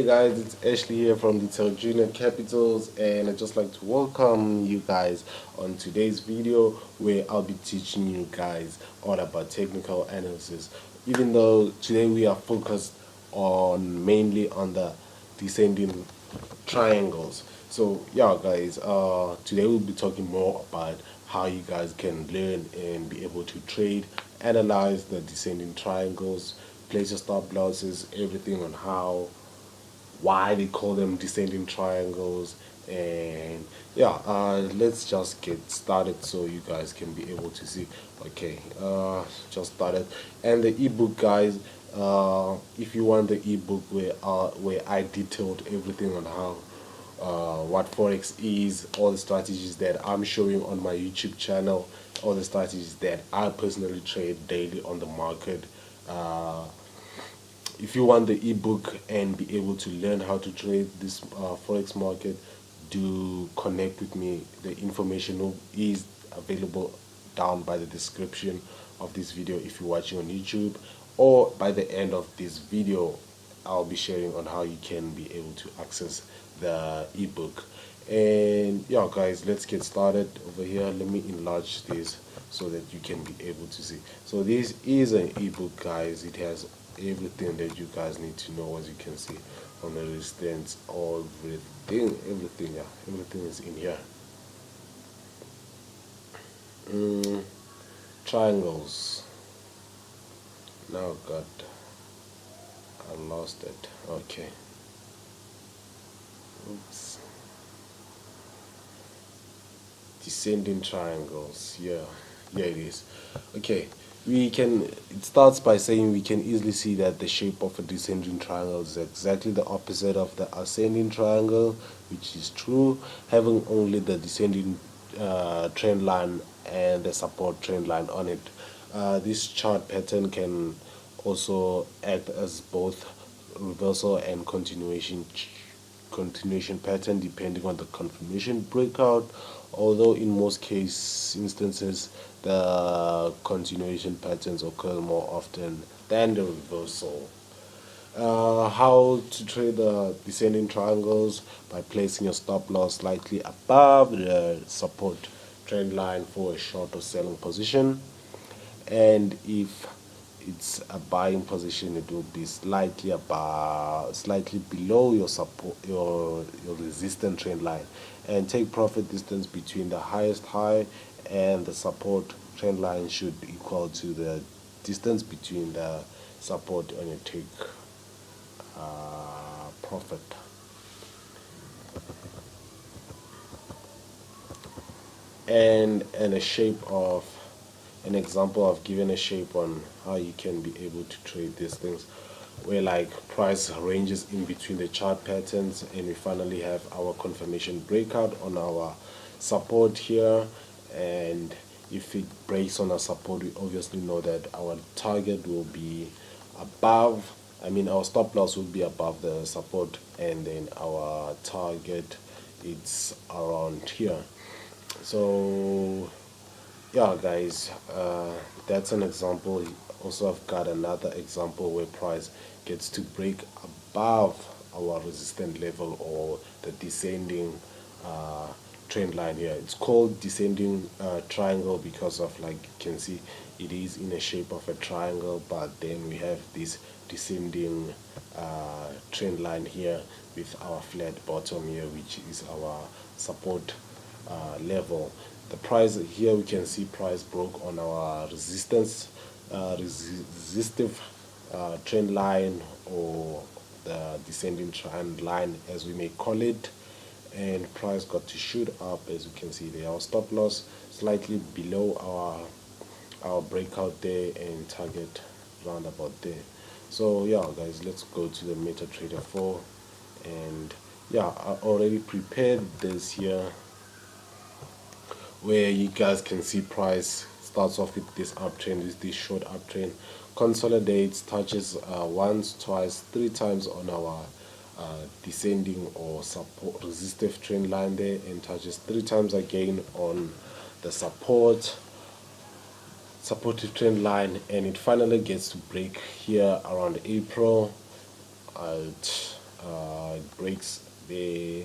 Hey guys, it's Ashley here from the Junior Capitals, and I'd just like to welcome you guys on today's video where I'll be teaching you guys all about technical analysis. Even though today we are focused on mainly on the descending triangles. So yeah guys, today we'll be talking more about how you guys can learn and be able to trade, analyze the descending triangles, place your stop losses, everything on how, why they call them descending triangles. And yeah, let's just get started so you guys can be able to see. Okay, just started. And the ebook, guys, if you want the ebook where I detailed everything on how what Forex is, all the strategies that I'm showing on my YouTube channel, all the strategies that I personally trade daily on the market. If you want the ebook and be able to learn how to trade this Forex market, do connect with me. The information is available down by the description of this video if you're watching on YouTube, or by the end of this video I'll be sharing on how you can be able to access the ebook. And yeah guys, let's get started. Over here, let me enlarge this so that you can be able to see. So this is an ebook, guys. It has everything that you guys need to know. As you can see on the resistance, everything, yeah, everything is in here. Triangles. Now God, I lost it. Okay, oops. Descending triangles, yeah, it is. Okay, it starts by saying we can easily see that the shape of a descending triangle is exactly the opposite of the ascending triangle, which is true, having only the descending trend line and the support trend line on it. This chart pattern can also act as both reversal and continuation pattern depending on the confirmation breakout, although in most instances the continuation patterns occur more often than the reversal. How to trade the descending triangles: by placing your stop loss slightly above the support trend line for a short or selling position, and if it's a buying position, it will be slightly below your support, your resistance trend line, and take profit distance between the highest high and the support trend line should equal to the distance between the support, and you take profit. And a shape of an example of giving a shape on how you can be able to trade these things, where like price ranges in between the chart patterns, and we finally have our confirmation breakout on our support here. And if it breaks on our support, we obviously know that our target will be above, our stop loss will be above the support, and then our target, it's around here. So yeah guys, that's an example. Also, I've got another example where price gets to break above our resistance level, or the descending trend line here. It's called descending triangle because of, like you can see, it is in a shape of a triangle, but then we have this descending trend line here with our flat bottom here, which is our support level. The price here, we can see price broke on our resistance resistive trend line, or the descending trend line as we may call it, and price got to shoot up. As you can see there, our stop loss slightly below our breakout there, and target round about there. So yeah guys, let's go to the MetaTrader 4, and yeah, I already prepared this here, where you guys can see price starts off with this uptrend, is this short uptrend, consolidates, touches once, twice, 3 times on our descending or support resistive trend line there, and touches 3 times again on the supportive trend line, and it finally gets to break here around April. it breaks there,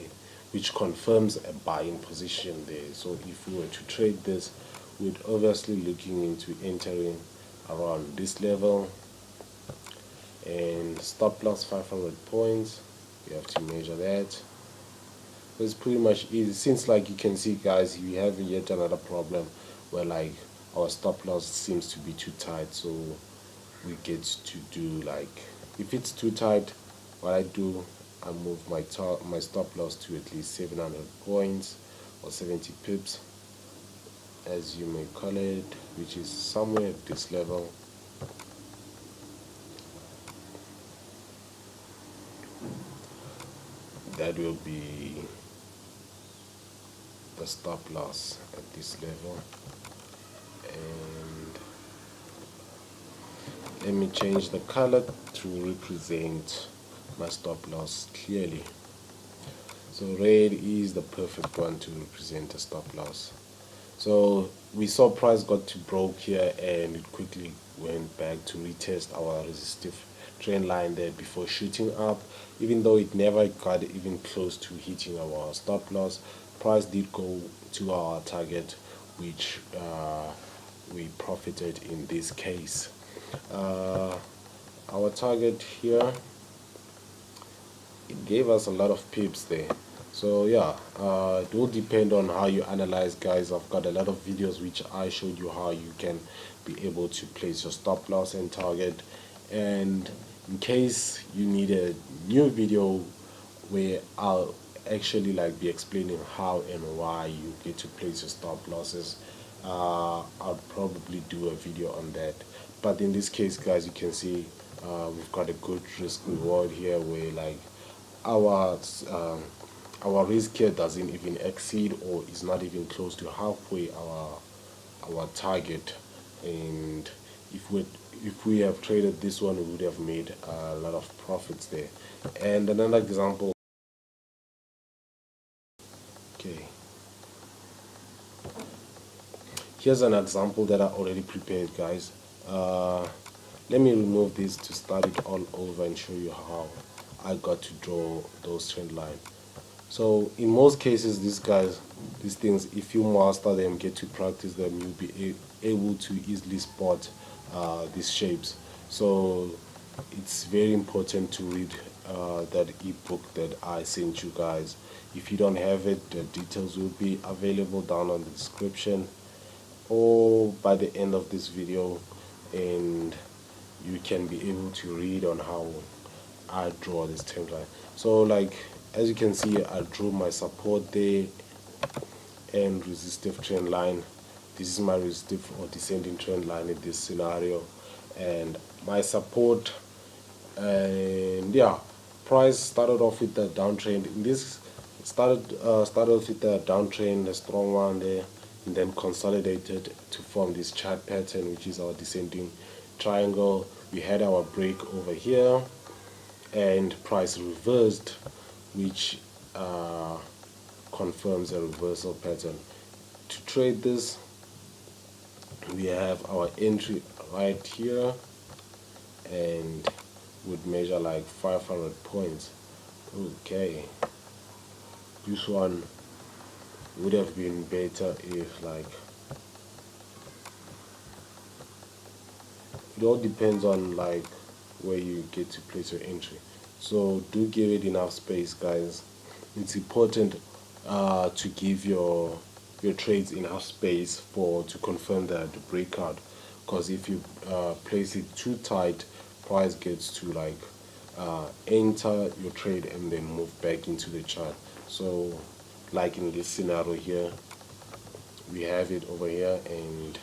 which confirms a buying position there. So if we were to trade this, we'd obviously looking into entering around this level, and stop loss 500 points. You have to measure that. It's pretty much easy. Since, like you can see guys, we have yet another problem where like our stop loss seems to be too tight, so we get to do, like, if it's too tight, what I do, I move my stop loss to at least 700 points or 70 pips, as you may call it, which is somewhere at this level. That will be the stop loss at this level. And let me change the color to represent my stop loss clearly. So red is the perfect one to represent a stop loss. So we saw price got to broke here, and it quickly went back to retest our resistive trend line there before shooting up. Even though it never got even close to hitting our stop loss, price did go to our target, which we profited in this case. Our target here, it gave us a lot of pips there. So yeah, it will depend on how you analyze, guys. I've got a lot of videos which I showed you how you can be able to place your stop loss and target. And in case you need a new video where I'll actually like be explaining how and why you get to place your stop losses, I'll probably do a video on that. But in this case, guys, you can see we've got a good risk reward here, where like our risk here doesn't even exceed or is not even close to halfway our target. And if we have traded this one, we would have made a lot of profits there. And another example, okay, here's an example that I already prepared, guys. Let me remove this to start it all over and show you how I got to draw those trend lines. So in most cases, these things, if you master them, get to practice them, you'll be able to easily spot these shapes. So it's very important to read that ebook that I sent you guys. If you don't have it, the details will be available down on the description or by the end of this video, and you can be able to read on how I draw this trend line. So like as you can see, I drew my support there and resistive trend line. This is my resistive or descending trend line in this scenario, and my support. And yeah, price started off with the downtrend. In this started off with the downtrend, a strong one there, and then consolidated to form this chart pattern, which is our descending triangle. We had our break over here, and price reversed, which confirms a reversal pattern. To trade this, we have our entry right here, and would measure like 500 points. Okay, this one would have been better if, like, it all depends on like where you get to place your entry. So do give it enough space, guys. It's important to give your trades enough space to confirm the breakout, because if you place it too tight, price gets to like enter your trade and then move back into the chart. So like in this scenario here, we have it over here, and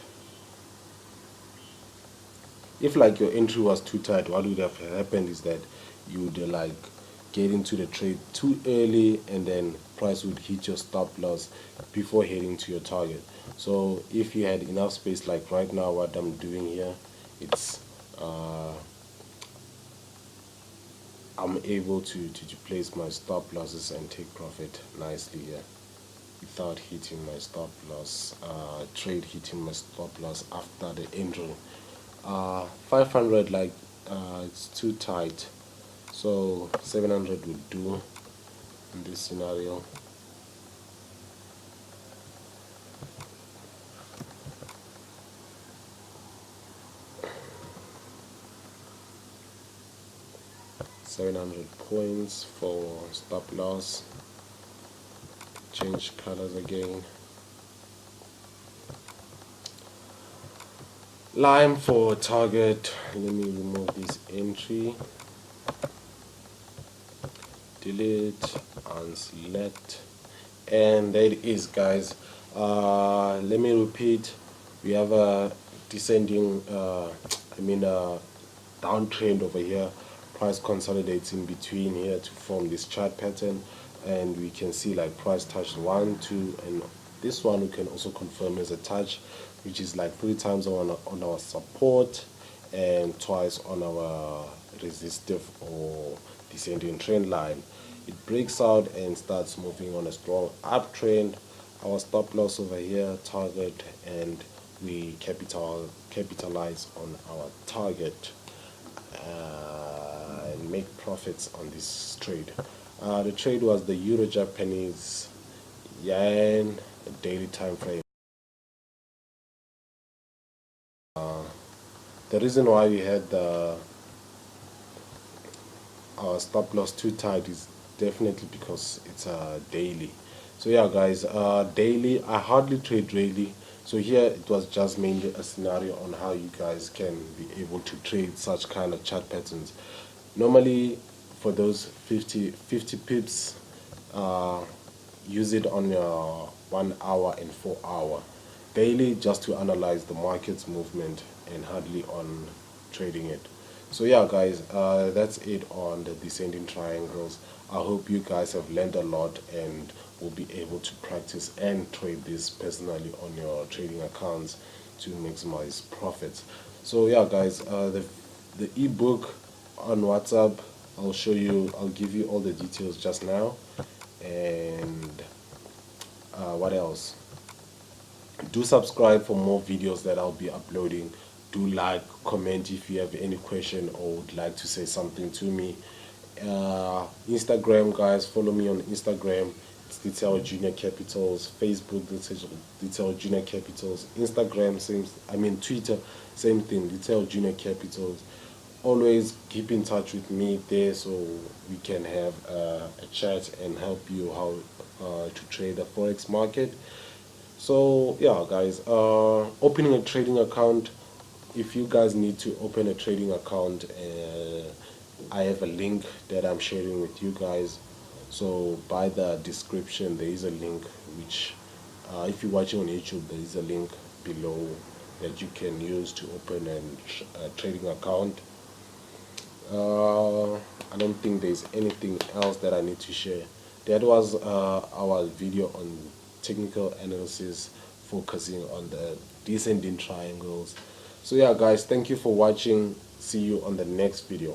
if like your entry was too tight, what would have happened is that you would like get into the trade too early, and then price would hit your stop loss before heading to your target. So if you had enough space, like right now what I'm doing here, it's I'm able to place my stop losses and take profit nicely here without hitting my stop loss, trade hitting my stop loss after the entry. 500, like it's too tight, So 700 would do in this scenario. £700 for stop loss. Change colors again. Line for target. Let me remove this entry. Delete, unselect, and there it is, guys. Let me repeat. We have a descending downtrend over here. Price consolidates in between here to form this chart pattern, and we can see like price touched 1, 2, and this one we can also confirm as a touch, which is like 3 times on our support and twice on our resistive or descending trend line. It breaks out and starts moving on a strong uptrend. Our stop loss over here, target, and we capitalize on our target and make profits on this trade. The trade was the Euro Japanese yen daily time frame. The reason why we had our stop loss too tight is definitely because it's daily. So yeah, guys, daily I hardly trade daily, so here it was just mainly a scenario on how you guys can be able to trade such kind of chart patterns. Normally for those 50 pips, use it on your 1 hour and 4 hour. Daily just to analyze the market's movement and hardly on trading it. So yeah, guys, that's it on the descending triangles. I hope you guys have learned a lot and will be able to practice and trade this personally on your trading accounts to maximize profits. So yeah, guys, the ebook on WhatsApp, I'll give you all the details just now. And what else? Do subscribe for more videos that I'll be uploading. Do like, comment if you have any question or would like to say something to me. Instagram, guys, follow me on Instagram. It's Detail Junior Capitals. Facebook, Detail Junior Capitals. Instagram, Twitter, same thing, Detail Junior Capitals. Always keep in touch with me there so we can have a chat and help you how to trade the Forex market. So yeah, guys, opening a trading account, if you guys need to open a trading account, I have a link that I'm sharing with you guys. So by the description there is a link which if you're watching on YouTube, there is a link below that you can use to open a trading account. I don't think there's anything else that I need to share. That was our video on technical analysis focusing on the descending triangles. So yeah, guys, thank you for watching. See you on the next video.